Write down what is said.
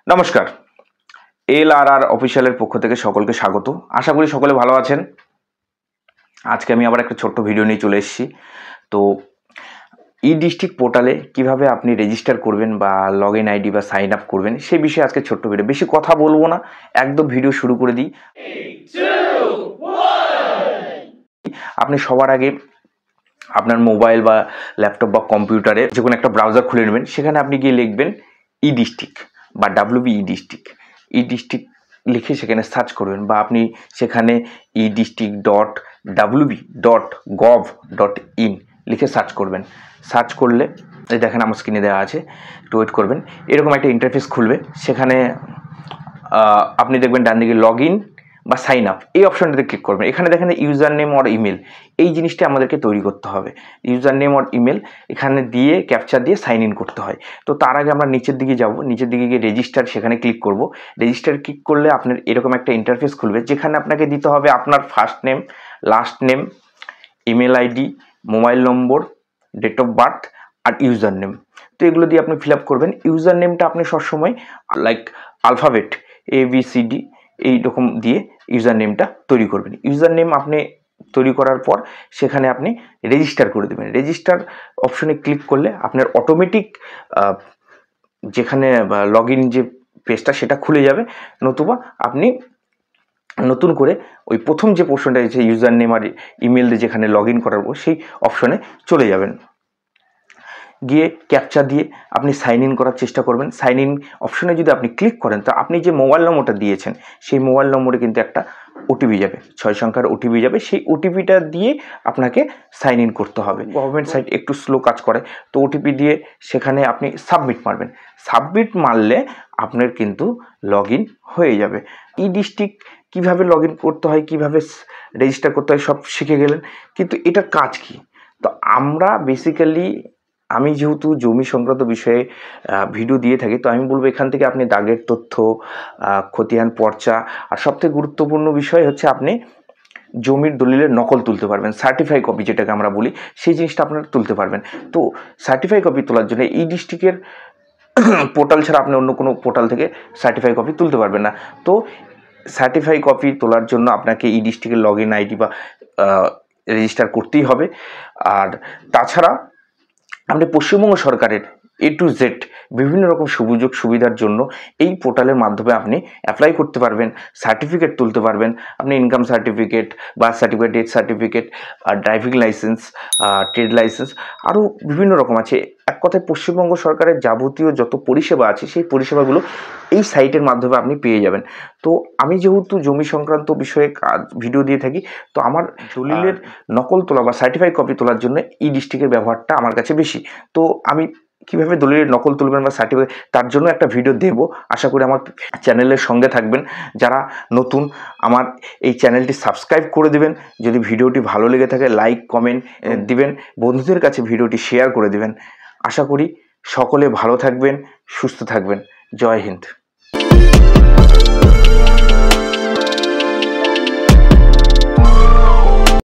নমস্কার, LRR অফিসিয়ালের পক্ষ থেকে সকলকে স্বাগত। আশা করি সকলে ভালো আছেন। আজকে আমি আবার একটা ছোট্ট ভিডিও নিয়ে চলে এসেছি। তো ডিস্ট্রিক্ট পোর্টালে কিভাবে আপনি রেজিস্টার করবেন বা লগ ইন আইডি বা সাইন আপ করবেন সেই বিষয়ে আজকে ছোট্ট ভিডিও। বেশি কথা বলবো না, একদম ভিডিও শুরু করে দিই। আপনি সবার আগে আপনার মোবাইল বা ল্যাপটপ বা কম্পিউটারে যে কোনো একটা ব্রাউজার খুলে নেবেন। সেখানে আপনি গিয়ে লিখবেন ডিস্ট্রিক্ট বা WB ডিস্ট্রিক্ট। ডিস্ট্রিক্ট লিখে সেখানে সার্চ করবেন, বা আপনি সেখানে edistrict.wb.gov.in লিখে সার্চ করবেন। সার্চ করলে এই দেখেন আমার স্ক্রিনে দেওয়া আছে, একটু ওয়েট করবেন। এরকম একটা ইন্টারফেস খুলবে। সেখানে আপনি দেখবেন ডান দিকে লগ ইন বা সাইন আপ, এই অপশনটাতে ক্লিক করবেন। এখানে দেখেন ইউজার নেম অর ইমেল, এই জিনিসটা আমাদেরকে তৈরি করতে হবে। ইউজার নেম অর ইমেল এখানে দিয়ে ক্যাপচার দিয়ে সাইন ইন করতে হয়। তো তার আগে আমরা নিচের দিকে যাব, নিচের দিকে গিয়ে রেজিস্টার, সেখানে ক্লিক করব। রেজিস্টার ক্লিক করলে আপনার এরকম একটা ইন্টারফেস খুলবে, যেখানে আপনাকে দিতে হবে আপনার first name, last name, email ID, mobile number, date of birth আর ইউজার নেম। তো এগুলো দিয়ে আপনি ফিল আপ করবেন। ইউজার নেমটা আপনি সবসময় লাইক আলফাবেট ABCD এইরকম দিয়ে ইউজার নেমটা তৈরি করবেন। ইউজার নেম আপনি তৈরি করার পর সেখানে আপনি রেজিস্টার করে দেবেন। রেজিস্টার অপশনে ক্লিক করলে আপনার অটোমেটিক যেখানে লগ ইন যে পেজটা সেটা খুলে যাবে, নতুবা আপনি নতুন করে ওই প্রথম যে পোর্শনটা আছে ইউজার নেম আর ইমেল দিয়ে যেখানে লগ ইন করার পর সেই অপশনে চলে যাবেন। গিয়ে ক্যাপচা দিয়ে আপনি সাইন ইন করার চেষ্টা করবেন। সাইন ইন অপশনে যদি আপনি ক্লিক করেন, তো আপনি যে মোবাইল নম্বরটা দিয়েছেন সেই মোবাইল নম্বরে কিন্তু একটা OTP যাবে, 6 সংখ্যার OTP যাবে। সেই OTPটা দিয়ে আপনাকে সাইন ইন করতে হবে। গভর্নমেন্ট সাইট একটু স্লো কাজ করে, তো OTP দিয়ে সেখানে আপনি সাবমিট মারবেন। সাবমিট মারলে আপনার কিন্তু লগ ইন হয়ে যাবে। ডিস্ট্রিক্ট কীভাবে লগ ইন করতে হয়, কীভাবে রেজিস্টার করতে হয় সব শিখে গেলেন, কিন্তু এটার কাজ কি? তো আমরা বেসিক্যালি আমি যেহেতু জমি সংক্রান্ত বিষয়ে ভিডিও দিয়ে থাকি, তো আমি বলবো এখান থেকে আপনি দাগের তথ্য, খতিয়ান পর্চা, আর সবথেকে গুরুত্বপূর্ণ বিষয় হচ্ছে আপনি জমির দলিলের নকল তুলতে পারবেন। সার্টিফাই কপি যেটাকে আমরা বলি, সেই জিনিসটা আপনারা তুলতে পারবেন। তো সার্টিফাই কপি তোলার জন্য ডিস্ট্রিক্টের পোর্টাল ছাড়া আপনি অন্য কোনো পোর্টাল থেকে সার্টিফাই কপি তুলতে পারবেন না। তো সার্টিফাই কপি তোলার জন্য আপনাকে ডিস্ট্রিক্টের লগ ইন আইডি বা রেজিস্টার করতেই হবে। আর তাছাড়া আপনি পশ্চিমবঙ্গ সরকারের A to Z বিভিন্ন রকম সুযোগ সুবিধার জন্য এই পোর্টালের মাধ্যমে আপনি অ্যাপ্লাই করতে পারবেন, সার্টিফিকেট তুলতে পারবেন। আপনি income certificate, birth certificate, death certificate, driving licence, trade licence, আরও বিভিন্ন রকম আছে। এক কথায় পশ্চিমবঙ্গ সরকারের যাবতীয় যত পরিষেবা আছে সেই পরিষেবাগুলো এই সাইটের মাধ্যমে আপনি পেয়ে যাবেন। তো আমি যেহেতু জমি সংক্রান্ত বিষয়ে ভিডিও দিয়ে থাকি, তো আমার দলিলের নকল তোলা বা সার্টিফাইড কপি তোলার জন্য ডিস্ট্রিক্টের ব্যবহারটা আমার কাছে বেশি। তো আমি কীভাবে দলিলের নকল তুলবেন বা সার্টিফিকেট, তার জন্য একটা ভিডিও দেব। আশা করি আমার চ্যানেলের সঙ্গে থাকবেন। যারা নতুন, আমার এই চ্যানেলটি সাবস্ক্রাইব করে দেবেন। যদি ভিডিওটি ভালো লেগে থাকে লাইক কমেন্ট দিবেন, বন্ধুদের কাছে ভিডিওটি শেয়ার করে দেবেন। আশা করি সকলে ভালো থাকবেন, সুস্থ থাকবেন। জয় হিন্দ।